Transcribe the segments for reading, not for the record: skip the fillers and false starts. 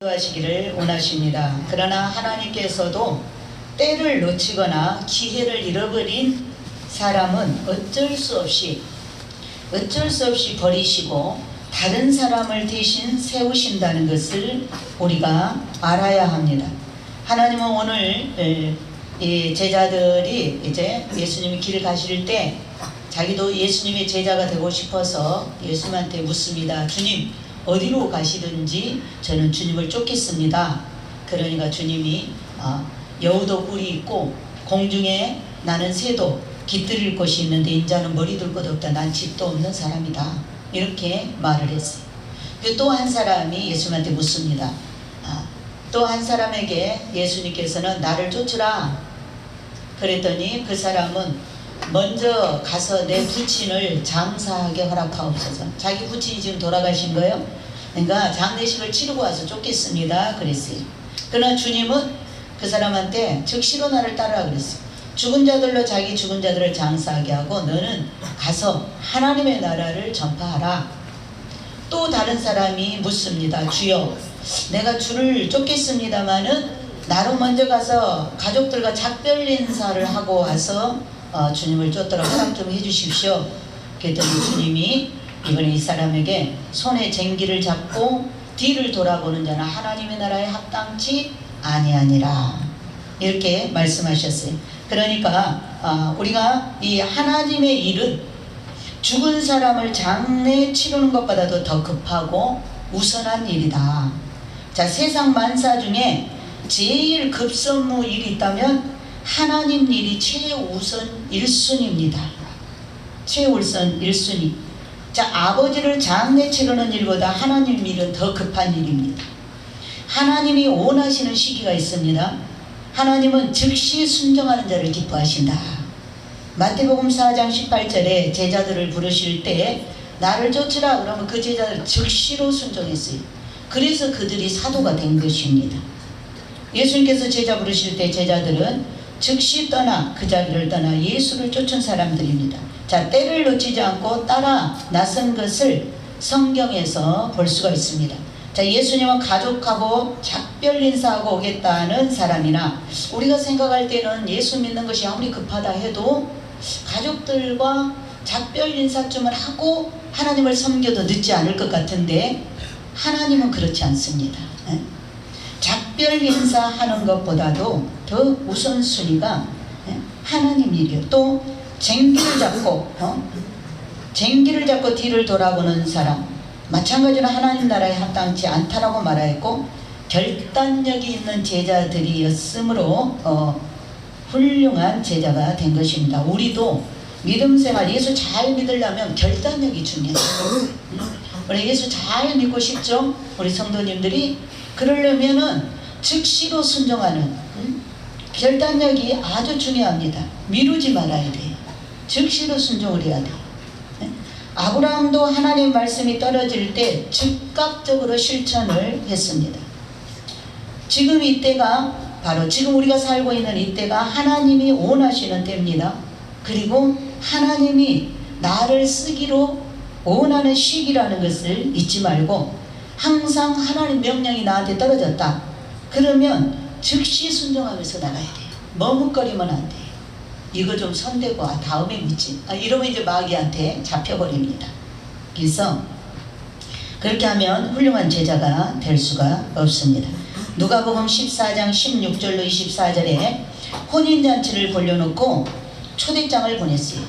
하시기를 원하십니다. 그러나 하나님께서도 때를 놓치거나 기회를 잃어버린 사람은 어쩔 수 없이 버리시고 다른 사람을 대신 세우신다는 것을 우리가 알아야 합니다. 하나님은 오늘 이 제자들이 이제 예수님이 길 가실 때 자기도 예수님의 제자가 되고 싶어서 예수님한테 묻습니다. 주님, 어디로 가시든지 저는 주님을 쫓겠습니다. 그러니까 주님이 여우도 뿔이 있고 공중에 나는 새도 깃들일 곳이 있는데 인자는 머리 둘 것 없다. 난 집도 없는 사람이다. 이렇게 말을 했어요. 또 한 사람이 예수님한테 묻습니다. 또 한 사람에게 예수님께서는 나를 쫓으라. 그랬더니 그 사람은 먼저 가서 내 부친을 장사하게 허락하옵소서. 자기 부친이 지금 돌아가신 거예요. 그러니까 장례식을 치르고 와서 쫓겠습니다. 그랬어요. 그러나 주님은 그 사람한테 즉시로 나를 따르라 그랬어요. 죽은 자들로 자기 죽은 자들을 장사하게 하고 너는 가서 하나님의 나라를 전파하라. 또 다른 사람이 묻습니다. 주여, 내가 주를 쫓겠습니다마는 나로 먼저 가서 가족들과 작별 인사를 하고 와서 주님을 쫓도록 허락 좀 해주십시오. 그랬더니 주님이 이번에 이 사람에게 손에 쟁기를 잡고 뒤를 돌아보는 자는 하나님의 나라에 합당치 아니하니라. 이렇게 말씀하셨어요. 그러니까 우리가 이 하나님의 일은 죽은 사람을 장례 치르는 것보다도 더 급하고 우선한 일이다. 자, 세상 만사 중에 제일 급선무 일이 있다면 하나님 일이 최우선 1순위입니다. 최우선 1순위. 자, 아버지를 장례 치르는 일보다 하나님 일은 더 급한 일입니다. 하나님이 원하시는 시기가 있습니다. 하나님은 즉시 순종하는 자를 기뻐하신다. 마태복음 4장 18절에 제자들을 부르실 때 나를 쫓으라 그러면 그 제자들 즉시로 순종했어요. 그래서 그들이 사도가 된 것입니다. 예수님께서 제자 부르실 때 제자들은 즉시 떠나 그 자리를 떠나 예수를 쫓은 사람들입니다. 자, 때를 놓치지 않고 따라 나선 것을 성경에서 볼 수가 있습니다. 자, 예수님은 가족하고 작별 인사하고 오겠다는 사람이나 우리가 생각할 때는 예수 믿는 것이 아무리 급하다 해도 가족들과 작별 인사쯤을 하고 하나님을 섬겨도 늦지 않을 것 같은데 하나님은 그렇지 않습니다. 작별 인사하는 것보다도 더 우선순위가 하나님 일이에요. 또 쟁기를 잡고 뒤를 돌아보는 사람, 마찬가지로 하나님 나라에 합당치 않다라고 말하였고 결단력이 있는 제자들이었으므로 훌륭한 제자가 된 것입니다. 우리도 믿음생활 예수 잘 믿으려면 결단력이 중요해요. 우리 예수 잘 믿고 싶죠? 우리 성도님들이 그러려면은 즉시로 순종하는 결단력이 아주 중요합니다. 미루지 말아야 돼요. 즉시로 순종을 해야 돼요. 아브라함도 하나님 말씀이 떨어질 때 즉각적으로 실천을 했습니다. 지금 이때가 바로 지금 우리가 살고 있는 이때가 하나님이 원하시는 때입니다. 그리고 하나님이 나를 쓰기로 원하는 시기라는 것을 잊지 말고 항상 하나님 명령이 나한테 떨어졌다. 그러면 즉시 순종하면서 나가야 돼요. 머뭇거리면 안 돼요. 이거 좀 손대고 다음에 믿지. 이러면 이제 마귀한테 잡혀버립니다. 그래서 그렇게 하면 훌륭한 제자가 될 수가 없습니다. 누가복음 14장 16절로 24절에 혼인잔치를 벌려놓고 초대장을 보냈어요.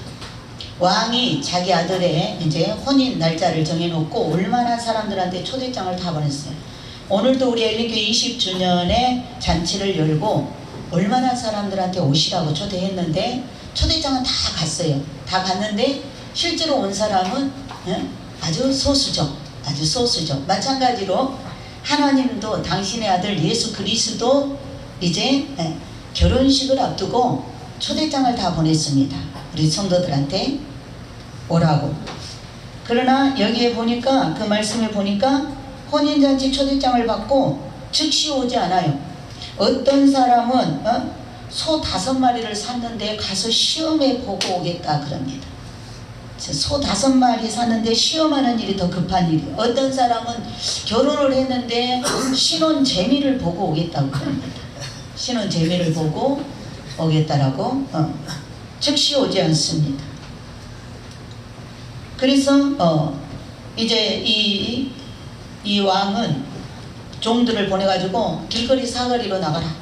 왕이 자기 아들의 이제 혼인 날짜를 정해놓고 얼마나 사람들한테 초대장을 다 보냈어요. 오늘도 우리 엘린교회 20주년에 잔치를 열고 얼마나 사람들한테 오시라고 초대했는데 초대장은 다 갔어요. 다 갔는데 실제로 온 사람은 아주 소수죠. 아주 소수죠. 마찬가지로 하나님도 당신의 아들 예수 그리스도 이제 결혼식을 앞두고 초대장을 다 보냈습니다. 우리 성도들한테 오라고. 그러나 여기에 보니까 그 말씀을 보니까 혼인잔치 초대장을 받고 즉시 오지 않아요. 어떤 사람은 소 5마리를 샀는데 가서 시험해 보고 오겠다 그럽니다. 소 5마리 샀는데 시험하는 일이 더 급한 일이에요. 어떤 사람은 결혼을 했는데 신혼 재미를 보고 오겠다고 합니다. 신혼 재미를 보고 오겠다라고 즉시 오지 않습니다. 그래서 이제 이 왕은 종들을 보내가지고 길거리 사거리로 나가라.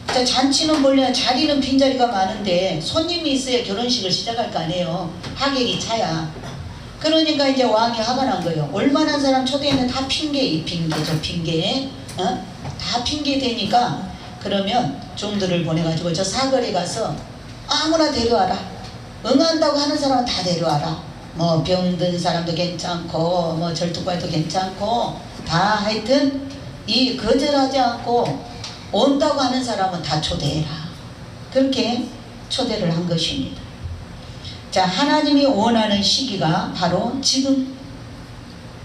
자, 잔치는 몰래 자리는 빈자리가 많은데 손님이 있어야 결혼식을 시작할 거 아니에요. 하객이 차야. 그러니까 이제 왕이 화가 난 거예요. 얼마나 사람 초대했는데 다 핑계, 이 핑계 저 핑계 다 핑계 대니까 그러면 종들을 보내가지고 저 사거리 가서 아무나 데려와라. 응한다고 하는 사람은 다 데려와라. 뭐 병든 사람도 괜찮고 뭐 절뚝발도 괜찮고 다 하여튼 이 거절하지 않고 온다고 하는 사람은 다 초대해라. 그렇게 초대를 한 것입니다. 자, 하나님이 원하는 시기가 바로 지금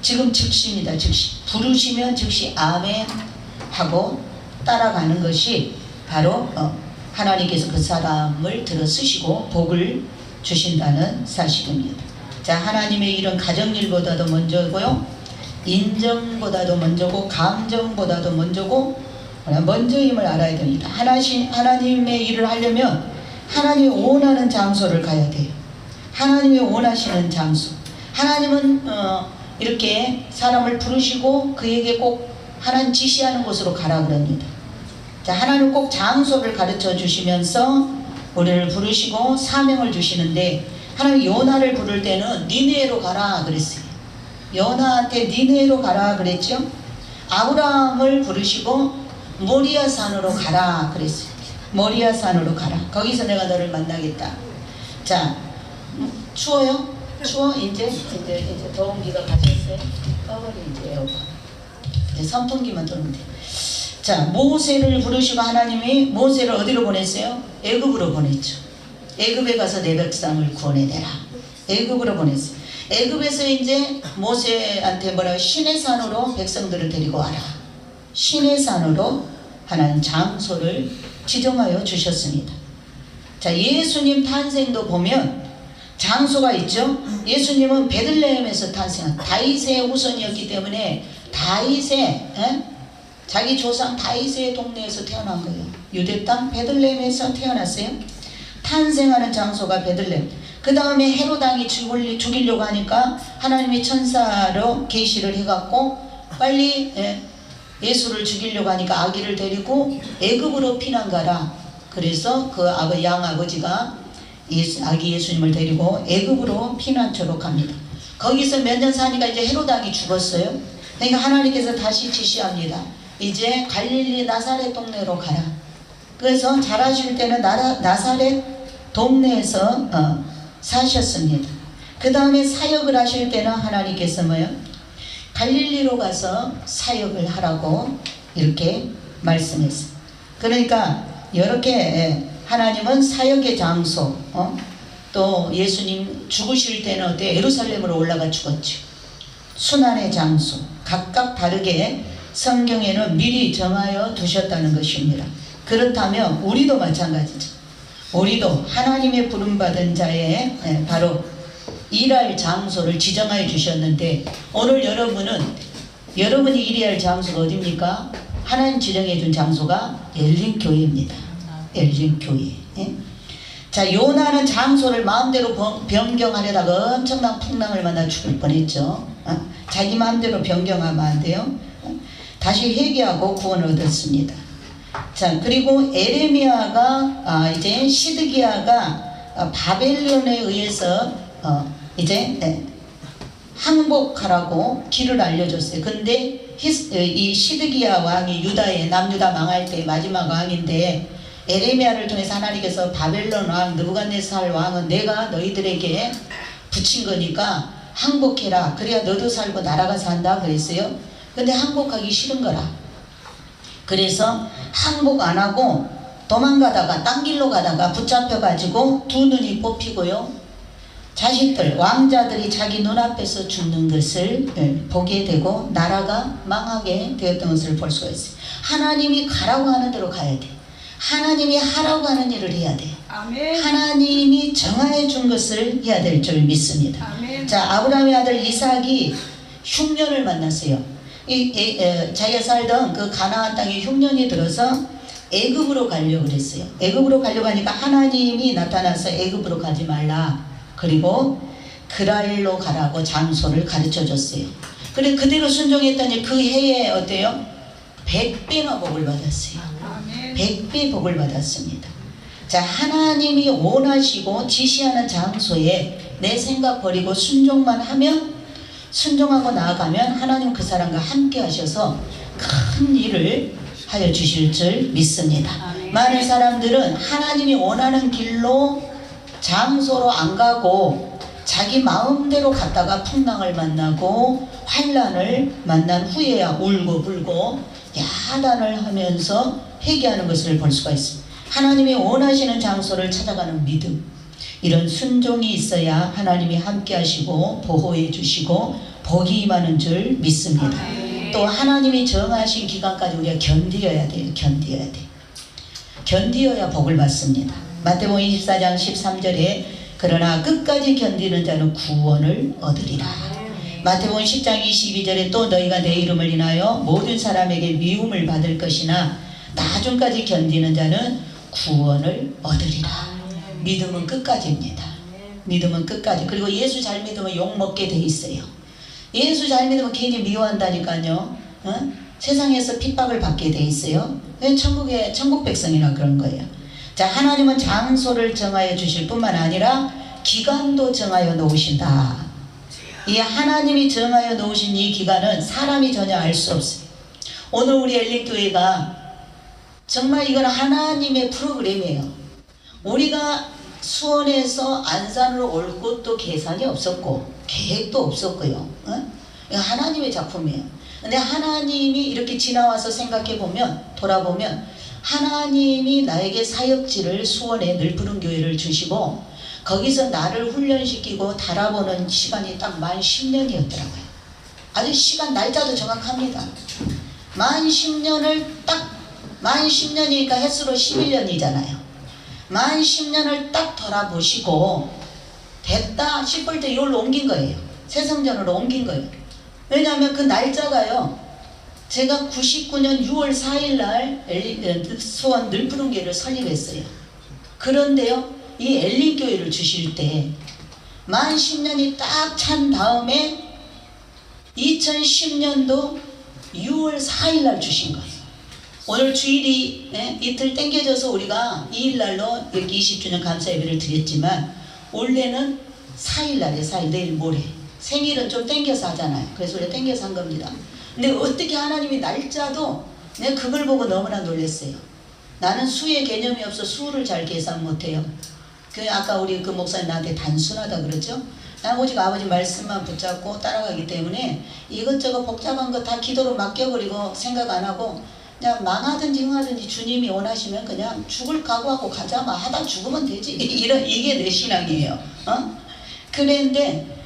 즉시입니다. 즉시. 부르시면 즉시 아멘 하고 따라가는 것이 바로 하나님께서 그 사람을 들어 쓰시고 복을 주신다는 사실입니다. 자, 하나님의 일은 가정일보다도 먼저고요, 인정보다도 먼저고 감정보다도 먼저고 먼저임을 알아야 됩니다. 하나님의 일을 하려면 하나님이 원하는 장소를 가야 돼요. 하나님이 원하시는 장소. 하나님은 이렇게 사람을 부르시고 그에게 꼭 하나님 지시하는 곳으로 가라 그럽니다. 자, 하나님 꼭 장소를 가르쳐 주시면서 우리를 부르시고 사명을 주시는데, 하나님 요나를 부를 때는 니느웨로 가라 그랬어요. 요나한테 니느웨로 가라 그랬죠. 아브라함을 부르시고 모리아 산으로 가라 그랬어요. 모리아 산으로 가라. 거기서 내가 너를 만나겠다. 자, 추워요? 추워? 이제 더운 기가 가셨어요? 꺼버려 이제 에어컨. 이제 선풍기만 들으면 돼. 자, 모세를 부르시고 하나님이 모세를 어디로 보냈어요? 애굽으로 보냈죠. 애굽에 가서 내 백성을 구원해내라. 애굽으로 보냈어요. 애굽에서 이제 모세한테 뭐라고, 시내 산으로 백성들을 데리고 와라. 시내 산으로 하나님 장소를 지정하여 주셨습니다. 자, 예수님 탄생도 보면 장소가 있죠. 예수님은 베들레헴에서 탄생한 다윗의 후손이었기 때문에 다윗의 자기 조상 다윗의 동네에서 태어난 거예요. 유대 땅 베들레헴에서 태어났어요. 탄생하는 장소가 베들레헴. 그 다음에 헤롯 왕이 죽이려고 하니까 하나님이 천사로 계시를 해갖고 빨리 예수를 죽이려고 하니까 아기를 데리고 애굽으로 피난 가라. 그래서 그 양아버지가 아기 예수님을 데리고 애굽으로 피난처로 갑니다. 거기서 몇 년 사니까 이제 헤롯 왕이 죽었어요. 그러니까 하나님께서 다시 지시합니다. 이제 갈릴리 나사렛 동네로 가라. 그래서 자라실 때는 나사렛 동네에서 사셨습니다. 그 다음에 사역을 하실 때는 하나님께서 뭐요? 갈릴리로 가서 사역을 하라고 이렇게 말씀했어요. 그러니까 이렇게 하나님은 사역의 장소, 또 예수님 죽으실 때는 어때? 예루살렘으로 올라가 죽었죠. 순환의 장소, 각각 다르게 성경에는 미리 정하여 두셨다는 것입니다. 그렇다면 우리도 마찬가지죠. 우리도 하나님의 부름받은 자의 바로 일할 장소를 지정하여 주셨는데, 오늘 여러분이 일해야 할 장소가 어디입니까? 하나님 지정해 준 장소가 열린교회입니다. 열린교회. 자, 요나는 장소를 마음대로 변경하려다가 엄청난 풍랑을 만나 죽을 뻔했죠. 자기 마음대로 변경하면 안 돼요. 다시 회개하고 구원을 얻었습니다. 자, 그리고 에레미야가 이제 시드기야가 바벨론에 의해서 이제 항복하라고 길을 알려줬어요. 근데 이 시드기야 왕이 유다의 남유다 망할 때 마지막 왕인데, 에레미야를 통해서 하나님께서 바벨론 왕 느부갓네살 왕은 내가 너희들에게 붙인 거니까 항복해라. 그래야 너도 살고 나라가 산다 그랬어요. 근데 항복하기 싫은 거라. 그래서 항복 안 하고 도망가다가 딴 길로 가다가 붙잡혀가지고 두 눈이 뽑히고요, 자식들 왕자들이 자기 눈앞에서 죽는 것을 보게 되고 나라가 망하게 되었던 것을 볼 수가 있어요. 하나님이 가라고 하는 대로 가야 돼. 하나님이 하라고 하는 일을 해야 돼. 아멘. 하나님이 정하여 준 것을 해야 될 줄 믿습니다. 아멘. 자, 아브라함의 아들 이삭이 흉년을 만났어요. 자기가 살던 그 가나안 땅에 흉년이 들어서 애굽으로 가려고 그랬어요. 애굽으로 가려고 하니까 하나님이 나타나서 애굽으로 가지 말라. 그리고 그랄로 가라고 장소를 가르쳐 줬어요. 그래 그대로 순종했더니 그 해에 어때요? 100배나 복을 받았어요. 100배 복을 받았습니다. 자, 하나님이 원하시고 지시하는 장소에 내 생각 버리고 순종만 하면, 순종하고 나아가면 하나님 그 사람과 함께 하셔서 큰 일을 하여 주실 줄 믿습니다. 많은 사람들은 하나님이 원하는 길로 장소로 안 가고 자기 마음대로 갔다가 풍랑을 만나고 환난을 만난 후에야 울고 불고 야단을 하면서 회개하는 것을 볼 수가 있습니다. 하나님이 원하시는 장소를 찾아가는 믿음, 이런 순종이 있어야 하나님이 함께 하시고 보호해 주시고 복이 임하는 줄 믿습니다. 또 하나님이 정하신 기간까지 우리가 견디어야 돼요. 견디어야 복을 받습니다. 마태복음 24장 13절에 그러나 끝까지 견디는 자는 구원을 얻으리라. 마태복음 10장 22절에 또 너희가 내 이름을 인하여 모든 사람에게 미움을 받을 것이나 나중까지 견디는 자는 구원을 얻으리라. 믿음은 끝까지입니다. 믿음은 끝까지. 그리고 예수 잘 믿으면 욕먹게 돼 있어요. 예수 잘 믿으면 괜히 미워한다니까요. 세상에서 핍박을 받게 돼 있어요. 천국 백성이라 그런 거예요. 자, 하나님은 장소를 정하여 주실 뿐만 아니라 기간도 정하여 놓으신다. 이 하나님이 정하여 놓으신 이 기간은 사람이 전혀 알 수 없어요. 오늘 우리 엘린교회가 정말 이건 하나님의 프로그램이에요. 우리가 수원에서 안산으로 올 것도 계산이 없었고 계획도 없었고요. 이거 하나님의 작품이에요. 근데 하나님이 이렇게 지나와서 생각해보면, 돌아보면 하나님이 나에게 사역지를 수원에 늘푸른 교회를 주시고 거기서 나를 훈련시키고 달아보는 시간이 딱 만 10년이었더라고요. 아주 시간 날짜도 정확합니다. 만 10년을 딱, 만 10년이니까 횟수로 11년이잖아요. 만 10년을 딱 돌아보시고 됐다 싶을 때 이걸로 옮긴 거예요. 새성전으로 옮긴 거예요. 왜냐하면 그 날짜가요, 제가 99년 6월 4일 날 수원 늘푸른 교회를 설립했어요. 그런데요, 이 엘린교회를 주실 때 만 10년이 딱 찬 다음에 2010년도 6월 4일 날 주신 거예요. 오늘 주일이 이틀 땡겨져서 우리가 2일 날로 이렇게 20주년 감사 예배를 드렸지만 원래는 4일 날이에요. 4일, 내일 모레. 생일은 좀 땡겨서 하잖아요. 그래서 우리가 땡겨서 한 겁니다. 근데 어떻게 하나님이 날짜도, 내가 그걸 보고 너무나 놀랐어요. 나는 수의 개념이 없어 수를 잘 계산 못해요. 아까 우리 그 목사님 나한테 단순하다 그러죠. 난 오직 아버지 말씀만 붙잡고 따라가기 때문에 이것저것 복잡한 거 다 기도로 맡겨버리고 생각 안 하고 그냥 망하든지 흥하든지 주님이 원하시면 그냥 죽을 각오하고 가자, 막 하다 죽으면 되지. 이게 내 신앙이에요. 그런데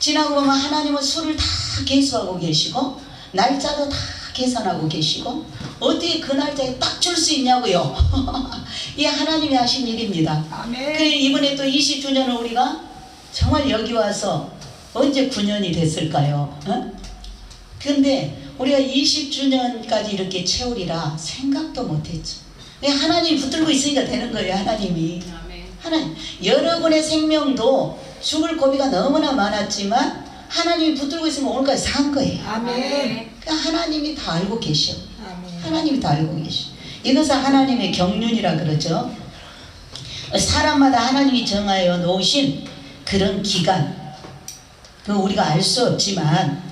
지나고 보면 하나님은 수를 다 계수하고 계시고 날짜도 다 계산하고 계시고 어떻게 그 날짜에 딱 줄 수 있냐고요. 이게 하나님이 하신 일입니다. 그래 이번에 또 20주년을 우리가 정말 여기 와서 언제 9년이 됐을까요? 근데 우리가 20주년까지 이렇게 채우리라 생각도 못했죠. 하나님이 붙들고 있으니까 되는 거예요. 하나님이. 하나님, 여러분의 생명도 죽을 고비가 너무나 많았지만 하나님이 붙들고 있으면 오늘까지 산 거예요. 아멘. 그러니까 하나님이 다 알고 계셔. 아멘. 하나님이 다 알고 계셔. 이것을 하나님의 경륜이라 그러죠. 사람마다 하나님이 정하여 놓으신 그런 기간, 그 우리가 알 수 없지만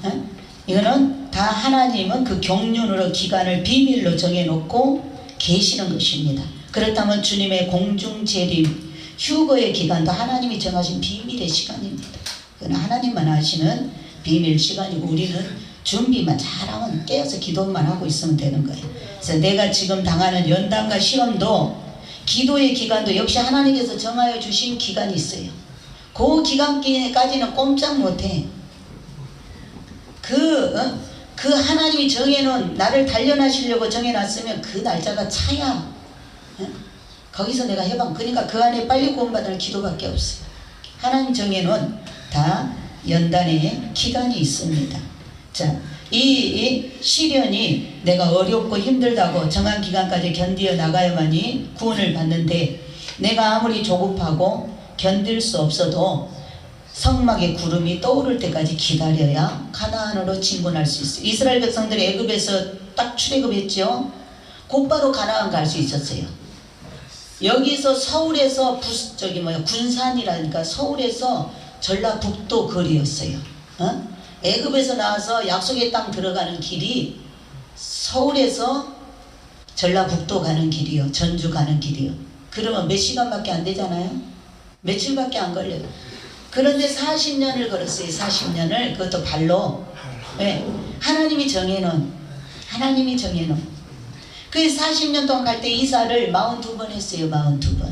이거는 다 하나님은 그 경륜으로 기간을 비밀로 정해놓고 계시는 것입니다. 그렇다면 주님의 공중재림, 휴거의 기간도 하나님이 정하신 비밀의 시간입니다. 그건 하나님만 아시는 비밀 시간이고 우리는 준비만 잘하면 깨어서 기도만 하고 있으면 되는 거예요. 그래서 내가 지금 당하는 연단과 시험도 기도의 기간도 역시 하나님께서 정하여 주신 기간이 있어요. 그 기간까지는 꼼짝 못해. 그 하나님이 정해놓은, 나를 단련하시려고 정해놨으면 그 날짜가 차야 거기서 내가 해방. 그러니까 그 안에 빨리 구원받을 기도밖에 없어요. 하나님 정해놓은 다 연단의 기간이 있습니다. 자, 이 시련이 내가 어렵고 힘들다고 정한 기간까지 견디어 나가야만이 구원을 받는데, 내가 아무리 조급하고 견딜 수 없어도 성막의 구름이 떠오를 때까지 기다려야 가나안으로 진군할 수 있어요. 이스라엘 백성들이 애굽에서 딱 출애굽했죠. 곧바로 가나안 갈 수 있었어요. 여기서 서울에서 군산이라니까 서울에서 전라북도 거리였어요. 애굽에서 나와서 약속의 땅 들어가는 길이 서울에서 전라북도 가는 길이요, 전주 가는 길이요. 그러면 몇 시간밖에 안 되잖아요. 며칠밖에 안 걸려요. 그런데 40년을 걸었어요. 40년을. 그것도 발로. 왜? 하나님이 정해놓은 그 40년 동안 갈 때 이사를 42번 했어요. 42번.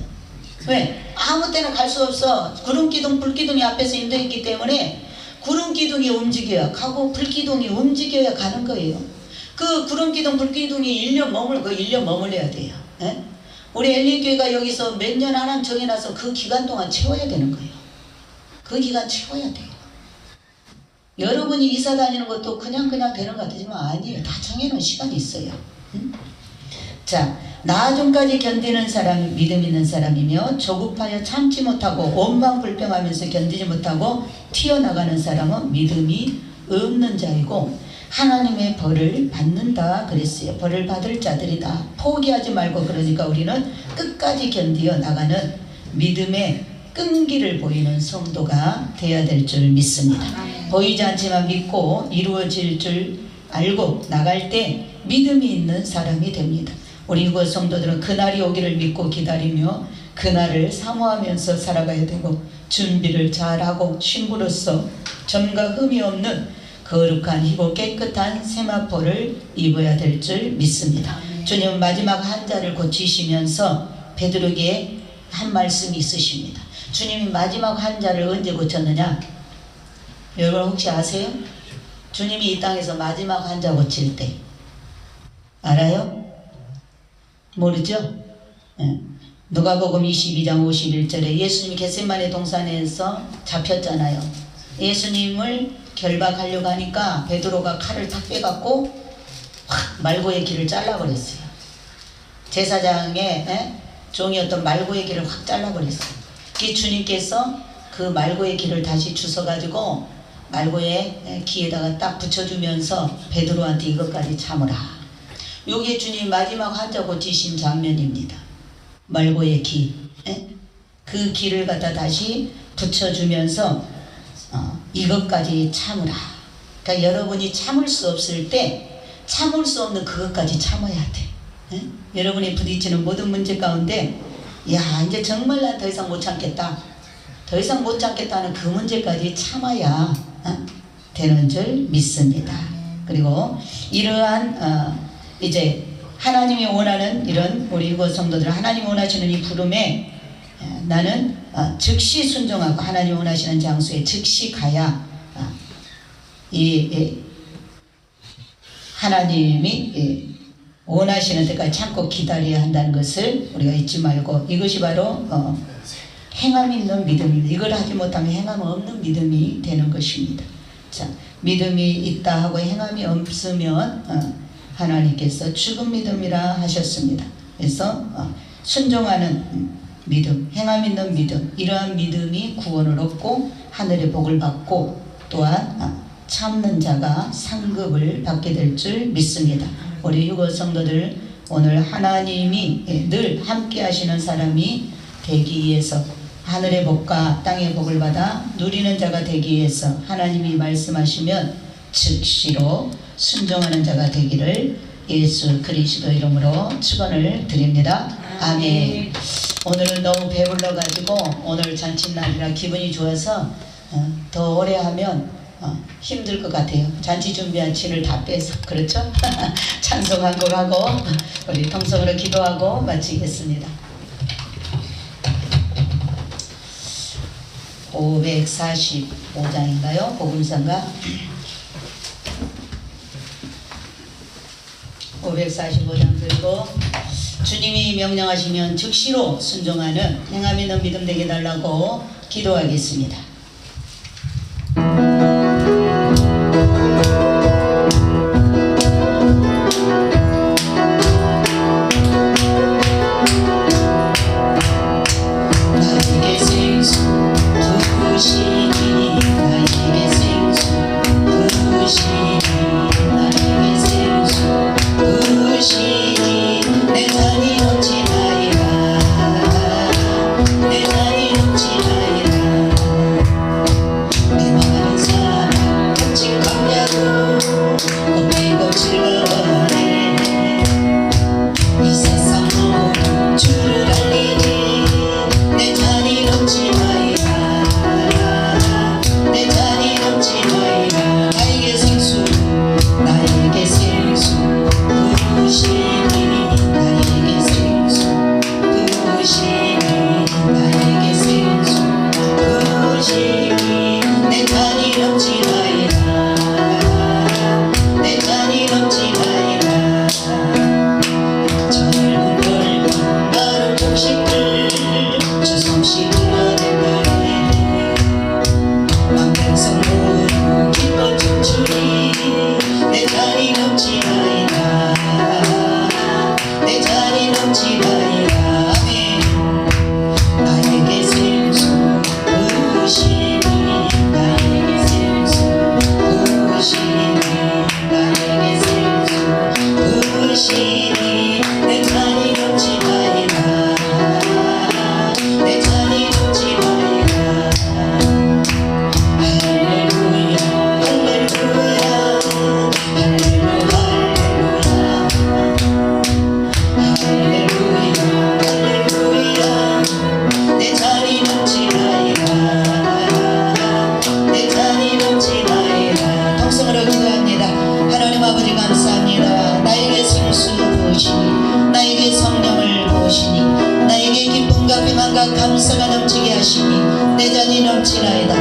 왜? 아무 때나 갈 수 없어. 구름기둥 불기둥이 앞에서 인도했기 때문에 구름기둥이 움직여야 가고 불기둥이 움직여야 가는 거예요. 그 구름기둥 불기둥이 1년 머물러야 돼요. 에? 우리 엘리교회가 여기서 몇 년 하나님 정해놔서 그 기간 동안 채워야 되는 거예요. 그 기간 채워야 돼요. 여러분이 이사 다니는 것도 그냥 되는 것 같지만 아니에요. 다 정해놓은 시간이 있어요. 응? 자, 나중까지 견디는 사람 믿음 있는 사람이며, 조급하여 참지 못하고 원망불평하면서 견디지 못하고 튀어나가는 사람은 믿음이 없는 자이고 하나님의 벌을 받는다 그랬어요. 벌을 받을 자들이다. 포기하지 말고, 그러니까 우리는 끝까지 견디어 나가는 믿음의 끈기를 보이는 성도가 되어야 될 줄 믿습니다. 보이지 않지만 믿고 이루어질 줄 알고 나갈 때 믿음이 있는 사람이 됩니다. 우리 유거 성도들은 그날이 오기를 믿고 기다리며 그날을 사모하면서 살아가야 되고, 준비를 잘하고 신부로서 점과 흠이 없는 거룩한 희고 깨끗한 세마포를 입어야 될 줄 믿습니다. 주님은 마지막 한자를 고치시면서 베드로에게 한 말씀이 있으십니다. 주님이 마지막 한자를 언제 고쳤느냐? 여러분 혹시 아세요? 주님이 이 땅에서 마지막 한자 고칠 때 알아요? 모르죠? 네. 누가복음 22장 51절에 예수님이 겟세마네 동산에서 잡혔잖아요. 예수님을 결박하려고 하니까 베드로가 칼을 탁 빼갖고 확 말고의 길을 잘라버렸어요. 제사장의 종이었던 말고의 길을 확 잘라버렸어요. 이 주님께서 그 말고의 길을 다시 주워가지고 말고의 귀에다가 딱 붙여주면서 베드로한테 이것까지 참으라. 요게 주님 마지막 한자 고치신 장면입니다. 말고의 귀, 그 귀를 갖다 다시 붙여주면서 이것까지 참으라. 그러니까 여러분이 참을 수 없을 때 참을 수 없는 그것까지 참아야 돼. 여러분이 부딪히는 모든 문제 가운데 야 이제 정말 난 더 이상 못 참겠다. 더 이상 못 참겠다는 그 문제까지 참아야 되는 줄 믿습니다. 그리고 이러한 이제 하나님이 원하는 이런 우리 유거 성도들, 하나님이 원하시는 이 부름에 나는 즉시 순종하고 하나님이 원하시는 장소에 즉시 가야 이 하나님이 원하시는 데까지 참고 기다려야 한다는 것을 우리가 잊지 말고, 이것이 바로 행함 있는 믿음입니다. 이걸 하지 못하면 행함 없는 믿음이 되는 것입니다. 자, 믿음이 있다 하고 행함이 없으면 하나님께서 죽은 믿음이라 하셨습니다. 그래서 순종하는 믿음, 행함 있는 믿음, 이러한 믿음이 구원을 얻고 하늘의 복을 받고 또한 참는 자가 상급을 받게 될 줄 믿습니다. 우리 유거 성도들, 오늘 하나님이 늘 함께 하시는 사람이 되기 위해서, 하늘의 복과 땅의 복을 받아 누리는 자가 되기 위해서 하나님이 말씀하시면 즉시로 순종하는 자가 되기를 예수 그리스도 이름으로 축원을 드립니다. 아멘. 오늘은 너무 배불러 가지고 오늘 잔칫날이라 기분이 좋아서 더 오래 하면 힘들 것 같아요. 잔치 준비한 진을 다 빼서. 그렇죠? 찬송 한 곡 하고 우리 통성으로 기도하고 마치겠습니다. 545장인가요? 복음서가 545장 들고 주님이 명령하시면 즉시로 순종하는 행함 있는 믿음 되게 달라고 기도하겠습니다. 내 잔이 넘치나이다 내 잔이 넘치나이다 할렐루야 할렐루야 할렐루야 할렐루야 할렐루야 내 잔이 넘치나이다 내 잔이 넘치나이다 통성으로 기도합니다. 하나님 아버지 감사합니다. 나에게 생수 부으시니 나에게 성령을 부으시니 나에게 기쁨과 비만과 감사가 넘치게 하시니 내 잔이 넘치나이다.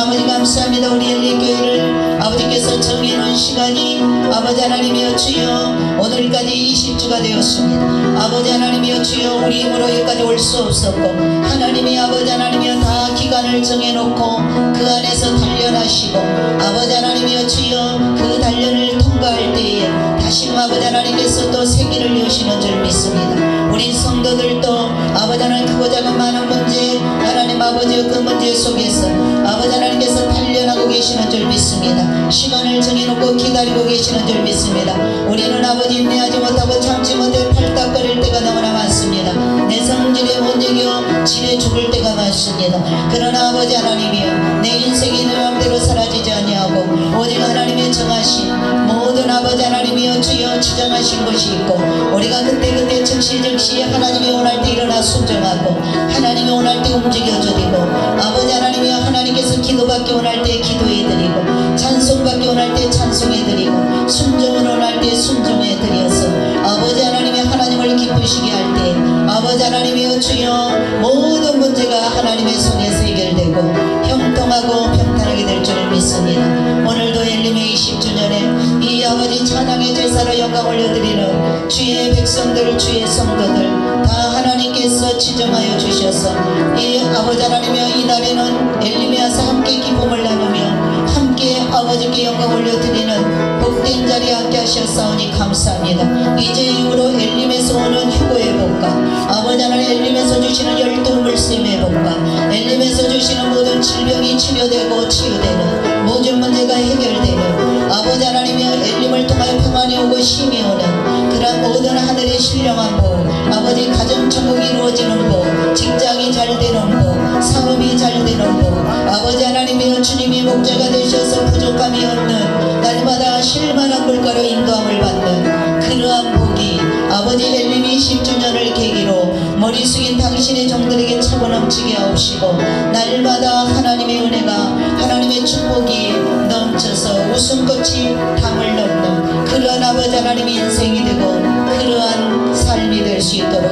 아버지 감사합니다. 우리 엘리교회를 아버지께서 정해놓은 시간이 아버지 하나님이여 주여 오늘까지 20주가 되었습니다. 아버지 하나님이여 주여 우리 힘으로 여기까지 올 수 없었고 하나님이 아버지 하나님이여 다 기간을 정해놓고 그 안에서 단련하시고 아버지 하나님이여 주여 그 단련을 통과할 때에 다시금 아버지 하나님께서 또 세기를 여시는 줄 믿습니다. 우리 성도들도 아버지 하나님 크고 작은 많은 문제 하나님 아버지의 그 문제 속에서 아버지 하나님께서 단련하고 계시는 줄 믿습니다. 시간을 정해놓고 기다리고 계시는 줄 믿습니다. 우리는 아버지 인내하지 못하고 참지 못해 팔딱거릴 때가 너무나 많습니다. 내 성질에 못 이겨 지레 죽을 때가 많습니다. 그러나 아버지 하나님이여 내 인생이 내 맘대로 사라지지 아니하고 오직 하나님의 정하신 모든 아버지 하나님이여 주여 지정하신 것이 있고 우리가 그때그때 즉시 하나님이 원할 때 일어나 순종하고 하나님이 원할 때 움직여드리고 아버지 하나님이여 하나님께서 기도받기 원할 때 기도해드리고 찬송받기 원할 때 찬송해드리고 순종을 원할 때 순종해드려서 아버지 하나님이 하나님을 기쁘시게 할 때 아버지 하나님이여 주여 모든 문제가 하나님의 손에서 해결되고 형통하고 평탄하게 될 줄 믿습니다. 오늘도 엘림의 20주년에 이 아버지 찬양의 제사로 영광 올려드리는 주의 백성들 주의 성도들 다 하나님께서 지정하여 주셔서 이 아버지 하나님이여 이날에는 엘림에 와서 함께 기쁨을 나누며 함께 아버지께 영광 올려드리는 복된 자리에 함께 하셨사오니 감사합니다. 이제 이후로 엘림에서 오는 휴고의 복과 아버지 하나님 엘림에서 주시는 열두 물샘의 복과 엘림에서 주시는 모든 질병이 치료되고 치유되는 모든 문제가 해결되는 아버지 하나님이여 엘림을 통하여 평안이 오고 쉼이 오는 그런 모든 하늘의 신령한 복 아버지 가정천국이 이루어지는 복 직장이 잘 되는 복 사업이 잘 되는 복 아버지 하나님이여 주님이 목자가 되셔서 부족함이 없는 날마다 실만한 물가로 인도함을 받는 그러한 복이 아버지 엘림이 10주년을 계기로 머리 숙인 당신의 종들에게 차고 넘치게 하옵시고 날마다 하나님의 은혜가 하나님의 축복이 넘쳐서 웃음꽃이 담을 넘는 그러한 아버지 하나님의 인생이 되고 그러한 삶이 될 수 있도록